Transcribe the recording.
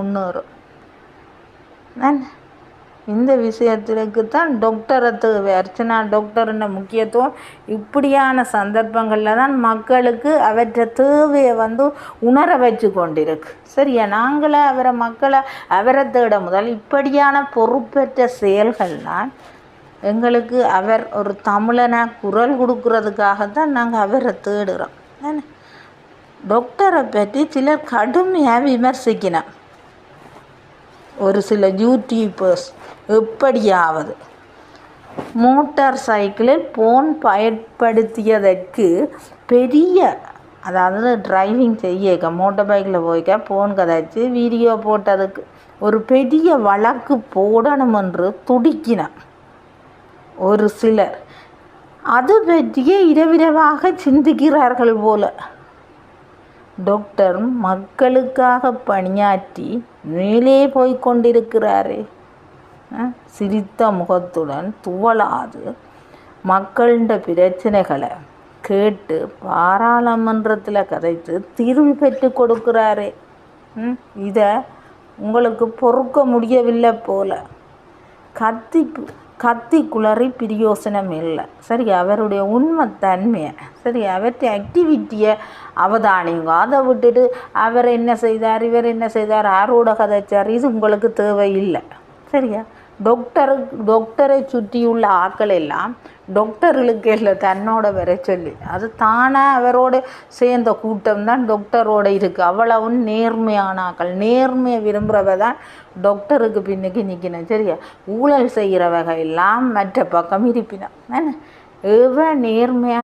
முன்னேறும். இந்த விஷயத்திற்கு தான் டாக்டரை தேவை. அர்ச்சனா டாக்டர்ன்ற முக்கியத்துவம் இப்படியான சந்தர்ப்பங்களில் தான் மக்களுக்கு அவற்றை தேவையை உணர வச்சு கொண்டிருக்கு. சரியா? நாங்களே அவரை தேட முதல் இப்படியான பொறுப்பேற்ற செயல்கள்லாம் எங்களுக்கு அவர் ஒரு தமிழனாக குரல் கொடுக்கறதுக்காகத்தான் நாங்கள் அவரை தேடுறோம். டாக்டரை பற்றி சிலர் கடுமையாக விமர்சிக்கணும். ஒரு சில யூடியூபர்ஸ் எப்படியாவது மோட்டார் சைக்கிளில் போன் பயன்படுத்தியதற்கு அதாவது டிரைவிங் செய்ய மோட்டார் பைக்கில் போய்க்க போன் கதைச்சி வீடியோ போட்டதுக்கு ஒரு பெரிய வழக்கு போடணும் என்று துடிக்கினான் ஒரு சிலர். அது பற்றியே இரவிரவாக சிந்திக்கிறார்கள் போல. டாக்டர் மக்களுக்காக பணியாற்றி மேலே போய் கொண்டிருக்கிறாரே, சிரித்த முகத்துடன் துவளாது மக்களின் பிரச்சனைகளை கேட்டு பாராளுமன்றத்தில் கதைத்து தீர்வு பெற்று கொடுக்கிறாரே, இதை உங்களுக்கு பொறுக்க முடியவில்லை போல. கத்தி குளறி பிரயோசனம் இல்லை. சரி, அவருடைய உண்மை தன்மையை சரி அவற்றை ஆக்டிவிட்டியை அவதானிங்க. அதை விட்டுட்டு அவர் என்ன செய்தார் இவர் என்ன செய்தார் யாரோட கதைச்சார் இது உங்களுக்கு தேவையில்லை. சரியா? டாக்டரை சுற்றியுள்ள ஆக்கள் எல்லாம் டாக்டர்களுக்கு இல்லை தன்னோட வர சொல்லி அது தானாக அவரோட சேர்ந்த கூட்டம் தான் டாக்டரோடு இருக்குது. அவ்வளவு நேர்மையான ஆக்கள், நேர்மையை விரும்புகிறவ தான் டாக்டருக்கு பின்னுக்கு நிற்கணும். சரியா? ஊழல் செய்கிறவக எல்லாம் மற்ற பக்கம் இருப்பினா நேர்மையாக